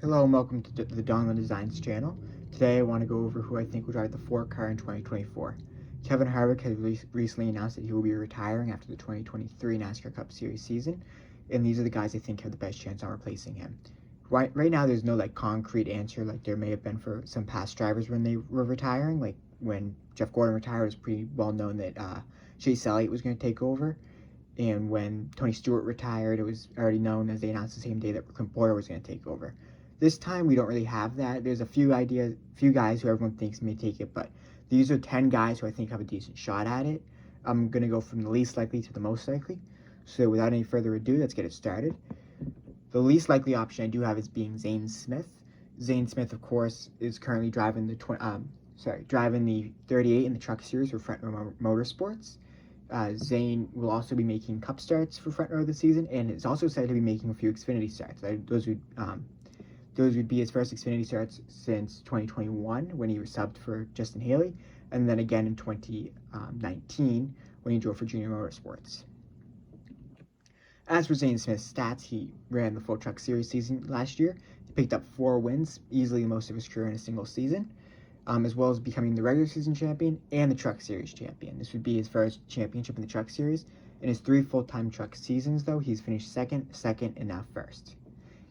Hello and welcome to the Donlin Designs channel. Today I want to go over who I think will drive the 4 car in 2024. Kevin Harvick has recently announced that he will be retiring after the 2023 NASCAR Cup Series season, and these are the guys I think have the best chance on replacing him. Right now there's no concrete answer like there may have been for some past drivers when they were retiring. Like when Jeff Gordon retired, it was pretty well known that Chase Elliott was going to take over. And when Tony Stewart retired, it was already known as they announced the same day that Clint Bowyer was going to take over. This time, we don't really have that. There's a few guys who everyone thinks may take it, but these are 10 guys who I think have a decent shot at it. I'm going to go from the least likely to the most likely. So without any further ado, let's get it started. The least likely option I do have is being Zane Smith. Zane Smith, of course, is currently driving the 38 in the Truck Series for Front Row Motorsports. Zane will also be making Cup starts for Front Row this season, and is also said to be making a few Xfinity starts. Those would be his first Xfinity starts since 2021 when he was subbed for Justin Haley, and then again in 2019 when he drove for Junior Motorsports. As for Zane Smith's stats, he ran the full Truck Series season last year. He picked up 4 wins, easily the most of his career in a single season, as well as becoming the regular season champion and the Truck Series champion. This would be his first championship in the Truck Series. In his 3 full-time Truck seasons, though, he's finished second, and now first.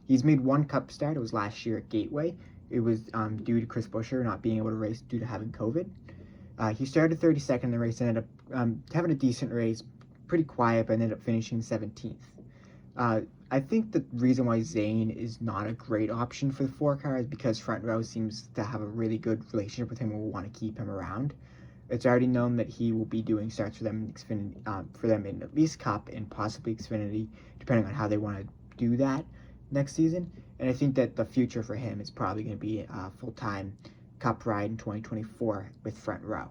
He's made 1 Cup start. It was last year at Gateway. It was due to Chris Buescher not being able to race due to having COVID. He started 32nd in the race and ended up having a decent race, pretty quiet, but ended up finishing 17th. I think the reason why Zane is not a great option for the 4 car is because Front Row seems to have a really good relationship with him and will want to keep him around. It's already known that he will be doing starts for them in at least Cup and possibly Xfinity, depending on how they want to do that next season. And I think that the future for him is probably going to be a full-time Cup ride in 2024 with Front Row.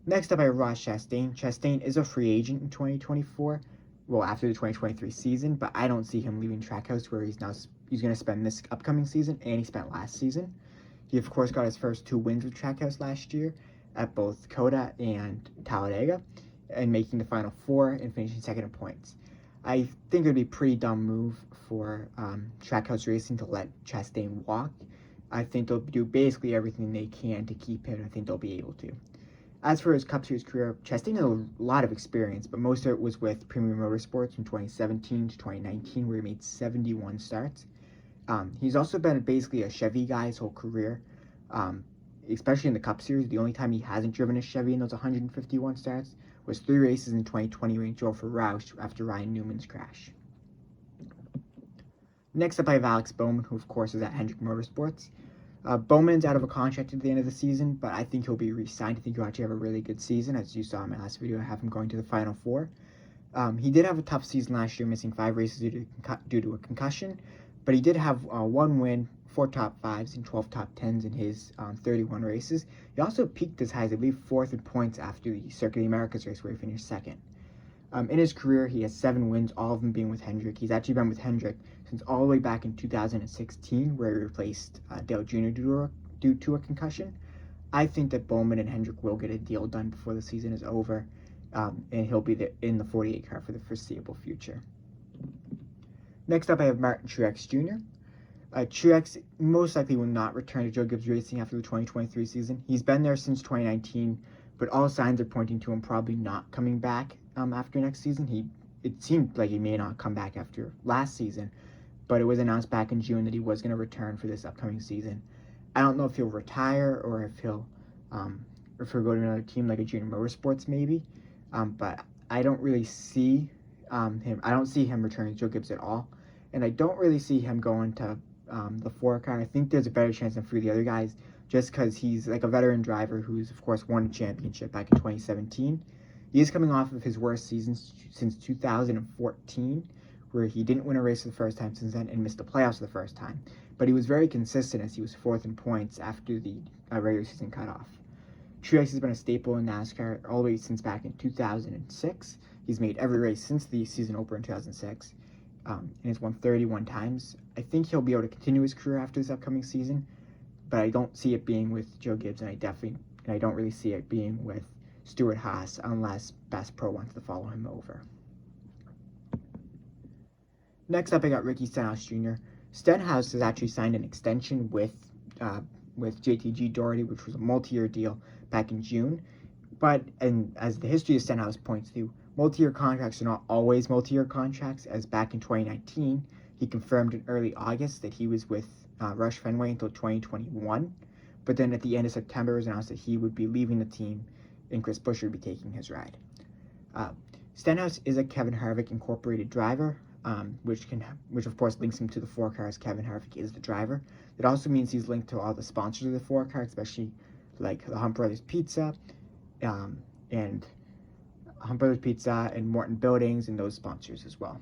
Next up, I have Ross Chastain. Chastain is a free agent in 2024. Well, after the 2023 season, but I don't see him leaving Trackhouse, where he's going to spend this upcoming season, and he spent last season. He, of course, got his first 2 wins with Trackhouse last year at both COTA and Talladega, and making the final 4 and finishing second in points. I think it would be a pretty dumb move for Trackhouse Racing to let Chastain walk. I think they'll do basically everything they can to keep him, and I think they'll be able to. As for his Cup Series career, Chastain has a lot of experience, but most of it was with Premium Motorsports from 2017 to 2019, where he made 71 starts. He's also been basically a Chevy guy his whole career, especially in the Cup Series. The only time he hasn't driven a Chevy in those 151 starts was 3 races in 2020 when he drove for Roush after Ryan Newman's crash. Next up, I have Alex Bowman, who of course is at Hendrick Motorsports. Bowman's out of a contract at the end of the season, but I think he'll be re-signed. I think he'll actually have a really good season. As you saw in my last video, I have him going to the Final 4. He did have a tough season last year, missing 5 races due to a concussion, but he did have 1 win, 4 top 5s, and 12 top 10s in his 31 races. He also peaked as high as, I believe, 4th in points after the Circuit of the Americas race, where he finished 2nd. In his career, he has 7 wins, all of them being with Hendrick. He's actually been with Hendrick since all the way back in 2016, where he replaced Dale Jr. due to a concussion. I think that Bowman and Hendrick will get a deal done before the season is over, and he'll be in the 48 car for the foreseeable future. Next up, I have Martin Truex Jr. Truex most likely will not return to Joe Gibbs Racing after the 2023 season. He's been there since 2019, but all signs are pointing to him probably not coming back after next season. It seemed like he may not come back after last season, but it was announced back in June that he was going to return for this upcoming season. I don't know if he'll retire or if he'll go to another team like a Junior Motorsports maybe, but I don't really see him. I don't see him returning to Joe Gibbs at all, and I don't really see him going to the 4 car. I think there's a better chance than for the other guys, just because he's like a veteran driver who's of course won a championship back in 2017. He is coming off of his worst season since 2014, where he didn't win a race for the first time since then and missed the playoffs for the first time. But he was very consistent, as he was 4th in points after the regular season cutoff. Truex has been a staple in NASCAR all the way since back in 2006. He's made every race since the season opener in 2006, and has won 31 times. I think he'll be able to continue his career after this upcoming season, but I don't see it being with Joe Gibbs, and I don't really see it being with Stewart Haas unless Bass Pro wants to follow him over. Next up, I got Ricky Stenhouse Jr. Stenhouse has actually signed an extension with JTG Doherty, which was a multi-year deal back in June. But, and as the history of Stenhouse points to, multi-year contracts are not always multi-year contracts, as back in 2019, he confirmed in early August that he was with Roush Fenway until 2021. But then at the end of September, it was announced that he would be leaving the team and Chris Buescher would be taking his ride. Stenhouse is a Kevin Harvick incorporated driver, which of course links him to the 4-car, as Kevin Harvick is the driver. It also means he's linked to all the sponsors of the 4-car, especially like the Hunt Brothers Pizza, and Morton Buildings and those sponsors as well.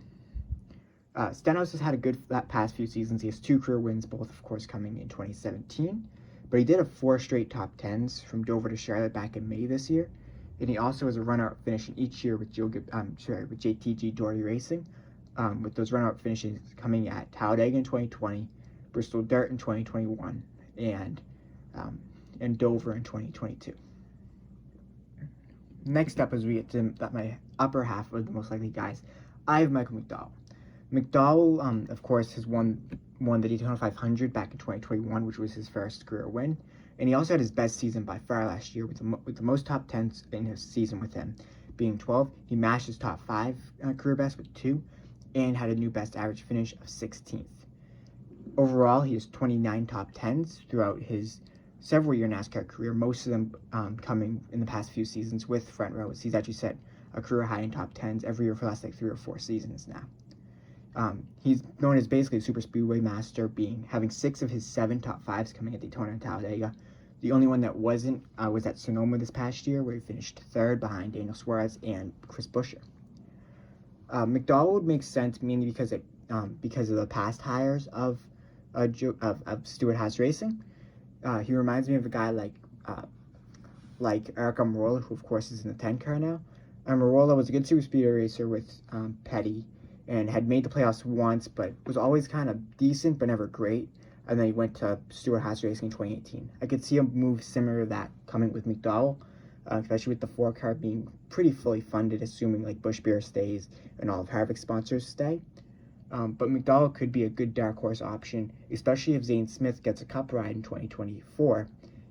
Stenhouse has had a good past few seasons. He has 2 career wins, both of course coming in 2017. But he did have 4 straight top 10s from Dover to Charlotte back in May this year. And he also has a runner-up finish in each year with JTG Doherty Racing, with those runner-up finishes coming at Talladega in 2020, Bristol Dirt in 2021, and Dover in 2022. Next up, as we get to my upper half of the most likely guys, I have Michael McDowell. McDowell, of course, has won the Daytona 500 back in 2021, which was his first career win. And he also had his best season by far last year with the most top 10s in his season with him, being 12. He matched his top 5 career best with 2 and had a new best average finish of 16th. Overall, he has 29 top 10s throughout his several-year NASCAR career, most of them coming in the past few seasons with front rows. He's actually set a career high in top 10s every year for the last 3 or 4 seasons now. He's known as basically a super speedway master, having 6 of his 7 top 5s coming at Daytona and Talladega. The only one that wasn't was at Sonoma this past year, where he finished 3rd behind Daniel Suarez and Chris Buescher. McDowell would make sense mainly because of the past hires of Stewart-Haas Racing. He reminds me of a guy like Eric Almirola, who of course is in the 10-car now. Almirola was a good super speedway racer with Petty, and had made the playoffs once, but was always kind of decent, but never great. And then he went to Stewart-Haas Racing in 2018. I could see a move similar to that coming with McDowell, especially with the 4-car being pretty fully funded, assuming like Busch Beer stays and all of Harvick's sponsors stay. But McDowell could be a good dark horse option, especially if Zane Smith gets a cup ride in 2024.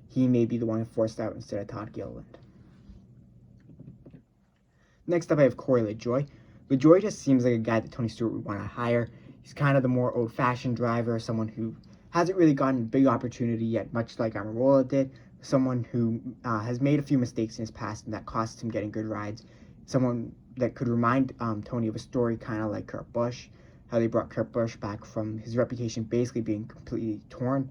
He may be the one forced out instead of Todd Gilliland. Next up, I have Corey LaJoie. LaJoie just seems like a guy that Tony Stewart would want to hire. He's kind of the more old-fashioned driver, someone who hasn't really gotten a big opportunity yet, much like Almirola did. Someone who has made a few mistakes in his past, and that cost him getting good rides. Someone that could remind Tony of a story kind of like Kurt Busch, how they brought Kurt Busch back from his reputation basically being completely torn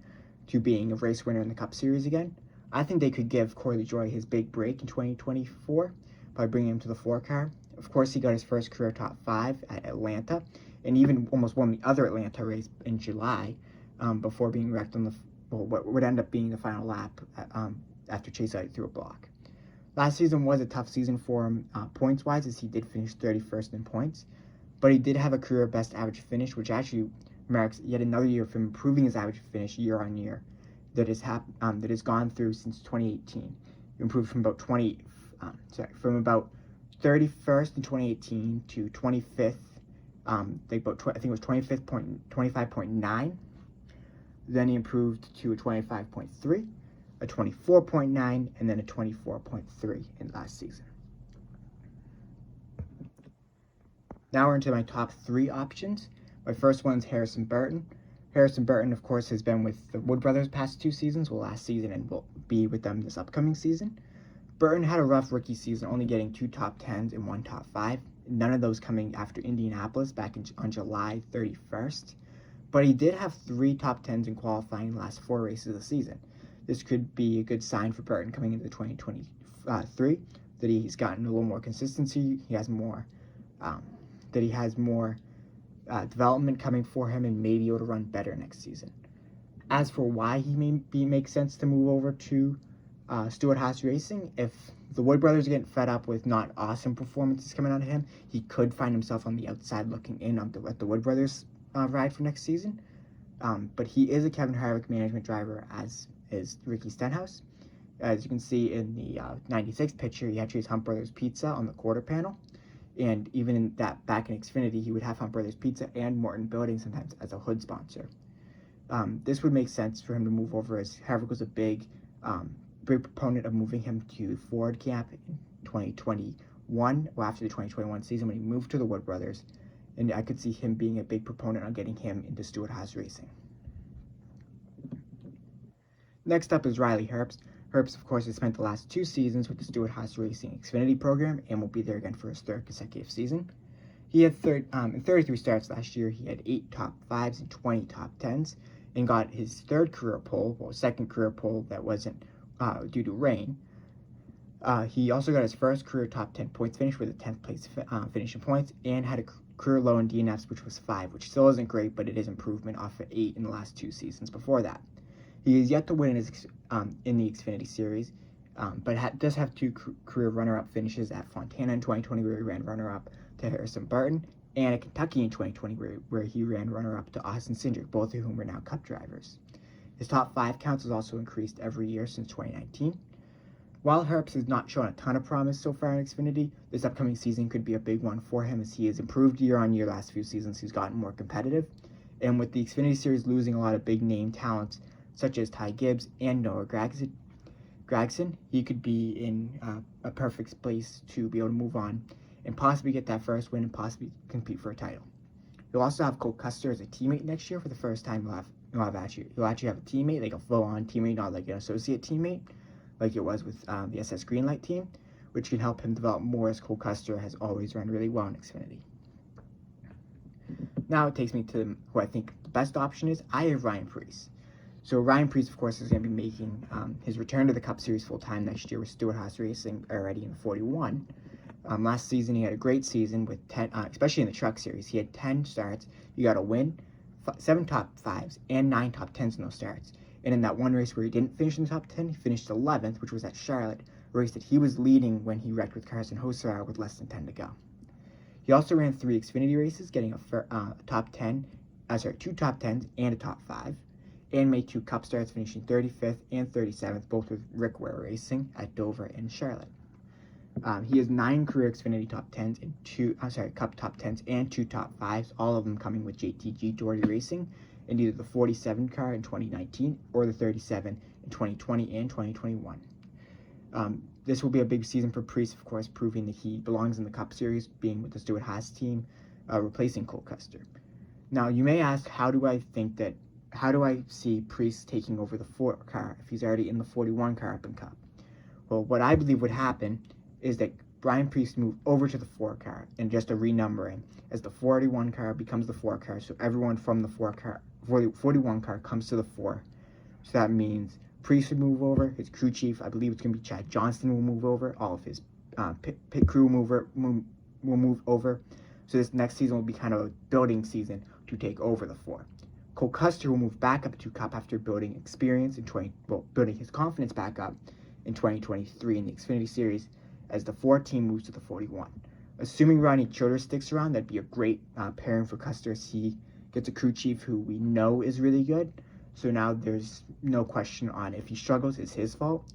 to being a race winner in the Cup Series again. I think they could give Corey LaJoie his big break in 2024 by bringing him to the 4-car. Of course, he got his first career top 5 at Atlanta, and even almost won the other Atlanta race in July before being wrecked on what would end up being the final lap after Chase Elliott threw a block. Last season was a tough season for him points-wise, as he did finish 31st in points, but he did have a career best average finish, which actually marks yet another year of him improving his average finish year on year that has gone through since 2018. He improved from about 31st in 2018 to 25th. I think it was 25.9. Then he improved to a 25.3, a 24.9, and then a 24.3 in last season. Now we're into my top 3 options. My first one is Harrison Burton. Harrison Burton, of course, has been with the Wood Brothers past 2 seasons, last season, and will be with them this upcoming season. Burton had a rough rookie season, only getting 2 top 10s and 1 top 5. None of those coming after Indianapolis back on July 31st. But he did have 3 top 10s in qualifying the last 4 races of the season. This could be a good sign for Burton coming into 2023, that he's gotten a little more consistency, he has more development coming for him, and may be able to run better next season. As for why he makes sense to move over to Stewart-Haas Racing, if the Wood Brothers are getting fed up with not awesome performances coming out of him, he could find himself on the outside looking in at the Wood Brothers ride for next season. But he is a Kevin Harvick management driver, as is Ricky Stenhouse. As you can see in the 96 picture, he actually has Hunt Brothers Pizza on the quarter panel. And even in that back in Xfinity, he would have Hunt Brothers Pizza and Morton Building sometimes as a hood sponsor. This would make sense for him to move over, as Harvick was a big proponent of moving him to Ford camp in 2021, or after the 2021 season when he moved to the Wood Brothers. And I could see him being a big proponent on getting him into Stewart-Haas racing. Next up is Riley Herbst. Herbst, of course, has spent the last 2 seasons with the Stewart-Haas Racing Xfinity program and will be there again for his 3rd consecutive season. He had in 33 starts last year, he had 8 top 5s and 20 top 10s, and got his 3rd career pole, well, 2nd career pole that wasn't due to rain. He also got his 1st career top 10 points finish with a 10th place finish in points, and had a career low in DNFs, which was 5, which still isn't great, but it is improvement off of 8 in the last 2 seasons before that. He is yet to win in the Xfinity Series, but does have 2 career runner-up finishes at Fontana in 2020, where he ran runner-up to Harrison Burton, and at Kentucky in 2020, where he ran runner-up to Austin Cindric, both of whom are now Cup drivers. His top 5 counts has also increased every year since 2019. While Herbst has not shown a ton of promise so far in Xfinity, this upcoming season could be a big one for him, as he has improved year on year last few seasons. He's gotten more competitive, and with the Xfinity Series losing a lot of big name talents such as Ty Gibbs and Noah Gragson, he could be in a perfect place to be able to move on and possibly get that first win and possibly compete for a title. He'll also have Cole Custer as a teammate next year for the first time. He'll actually have a teammate, like a full-on teammate, not like an associate teammate, like it was with the SS Greenlight team, which can help him develop more, as Cole Custer has always run really well in Xfinity. Now it takes me to who I think the best option is. I have Ryan Preece. So Ryan Preece, of course, is going to be making his return to the Cup Series full-time next year with Stewart-Haas Racing already in 41. Last season, he had a great season with 10, especially in the Truck Series. He had 10 starts. He got a win, 7 top 5s, and 9 top 10s in those starts. And in that one race where he didn't finish in the top 10, he finished 11th, which was at Charlotte, a race that he was leading when he wrecked with Carson Hocevar with less than 10 to go. He also ran 3 Xfinity races, getting a top 10, 2 top 10s and a top 5. And made 2 Cup starts, finishing 35th and 37th, both with Rick Ware Racing at Dover and Charlotte. He has 9 career Xfinity top 10s and Cup top 10s and 2 top 5s, all of them coming with JTG Doherty Racing in either the 47 car in 2019 or the 37 in 2020 and 2021. This will be a big season for Preece, of course, proving that he belongs in the Cup Series, being with the Stewart-Haas team, replacing Cole Custer. Now, you may ask, how do I see Preece taking over the 4 car if he's already in the 41 car up in Cup? Well, what I believe would happen is that Ryan Preece move over to the 4 car and just a renumbering, as the 41 car becomes the 4 car, so everyone from the 41 car comes to the 4. So that means Preece would move over, his crew chief, I believe it's going to be Chad Johnston, will move over, all of his pit crew will move over. So this next season will be kind of a building season to take over the 4. Cole Custer will move back up to Cup after building experience building his confidence back up in 2023 in the Xfinity Series, as the 4 team moves to the 41. Assuming Ronnie Childers sticks around, that'd be a great pairing for Custer, as he gets a crew chief who we know is really good. So now there's no question on if he struggles, it's his fault.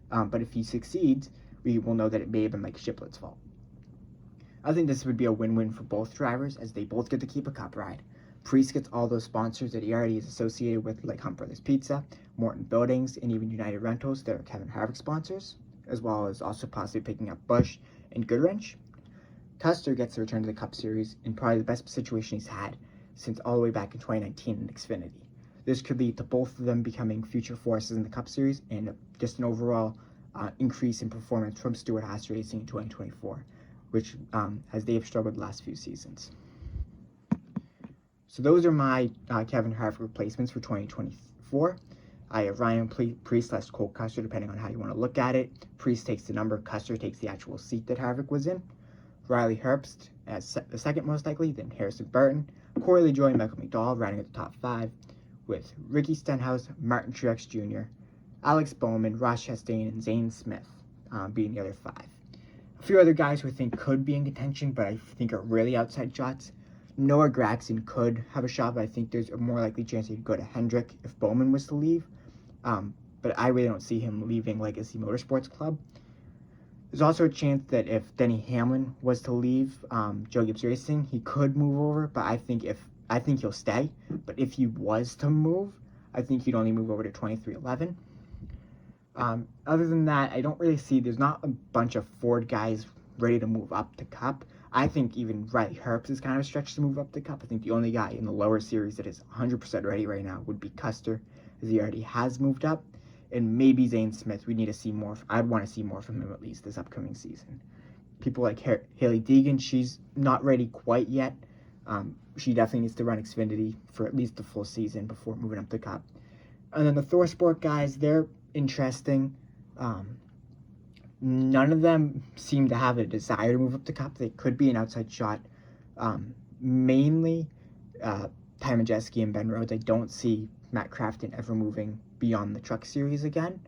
But if he succeeds, we will know that it may have been Mike Shiplett's fault. I think this would be a win-win for both drivers, as they both get to keep a Cup ride. Preece gets all those sponsors that he already is associated with, like Hunt Brothers Pizza, Morton Buildings, and even United Rentals that are Kevin Harvick sponsors, as well as also possibly picking up Busch and Goodwrench. Custer gets to return to the Cup Series in probably the best situation he's had since all the way back in 2019 in Xfinity. This could lead to both of them becoming future forces in the Cup Series, and just an overall increase in performance from Stewart-Haas Racing in 2024, which as they have struggled the last few seasons. So those are my Kevin Harvick replacements for 2024. I have Ryan Preece / Cole Custer, depending on how you want to look at it. Preece takes the number, Custer takes the actual seat that Harvick was in. Riley Herbst as the second most likely, then Harrison Burton. Corey LaJoie and Michael McDowell running at the top 5, with Ricky Stenhouse, Martin Truex Jr., Alex Bowman, Ross Chastain, and Zane Smith being the other 5. A few other guys who I think could be in contention, but I think are really outside shots. Noah Gragson could have a shot, but I think there's a more likely chance he could go to Hendrick if Bowman was to leave. But I really don't see him leaving Legacy Motorsports Club. There's also a chance that if Denny Hamlin was to leave Joe Gibbs Racing, he could move over, but I think he'll stay. But if he was to move, I think he'd only move over to 2311. Other than that, I don't really see, there's not a bunch of Ford guys ready to move up to Cup. I think even Riley Herbst is kind of a stretch to move up to Cup. I think the only guy in the lower series that is 100% ready right now would be Custer, as he already has moved up. And maybe Zane Smith. We need to see more. I'd want to see more from him at least this upcoming season. People like Haley Deegan, she's not ready quite yet. She definitely needs to run Xfinity for at least the full season before moving up to Cup. And then the Thor Sport guys, they're interesting. None of them seem to have a desire to move up to Cup. They could be an outside shot. Mainly Ty Majeski and Ben Rhodes. I don't see Matt Crafton ever moving beyond the Truck Series again.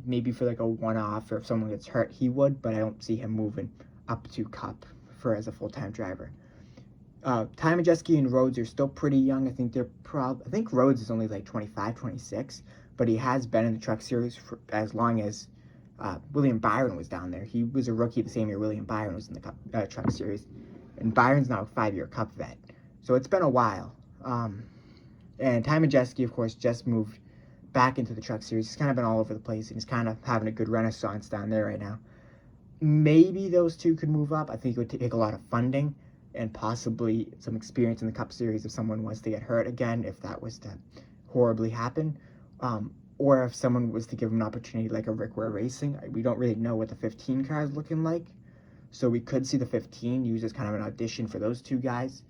Maybe for like a one-off, or if someone gets hurt, he would, but I don't see him moving up to Cup as a full-time driver. Ty Majeski and Rhodes are still pretty young. I think I think Rhodes is only like 25, 26, but he has been in the Truck Series for as long as William Byron was down there. He was a rookie the same year William Byron was in the Truck Series, and Byron's now a 5-year Cup vet, so it's been a while. And Ty Majeski, of course, just moved back into the Truck Series. He's kind of been all over the place, and he's kind of having a good renaissance down there right now. Maybe those two could move up. I think it would take a lot of funding and possibly some experience in the Cup Series if someone was to get hurt again, if that was to horribly happen. Or if someone was to give him an opportunity like a Rick Ware Racing. We don't really know what the 15 car is looking like, so we could see the 15 used as kind of an audition for those two guys.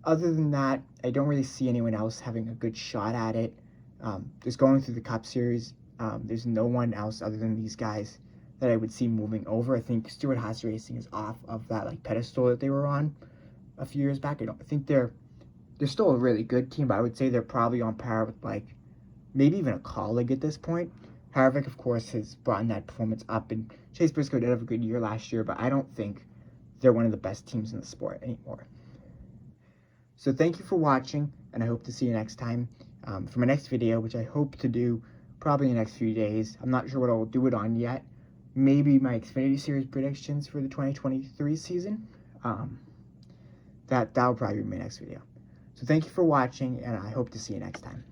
Other than that, I don't really see anyone else having a good shot at it. Just going through the Cup Series, there's no one else other than these guys that I would see moving over. I think Stewart-Haas Racing is off of that like pedestal that they were on a few years back. I think they're still a really good team, but I would say they're probably on par with like maybe even a colleague at this point. Harvick, of course, has brought that performance up, and Chase Briscoe did have a good year last year, but I don't think they're one of the best teams in the sport anymore. So thank you for watching, and I hope to see you next time for my next video, which I hope to do probably in the next few days. I'm not sure what I'll do it on yet. Maybe my Xfinity Series predictions for the 2023 season. That'll probably be my next video. So thank you for watching, and I hope to see you next time.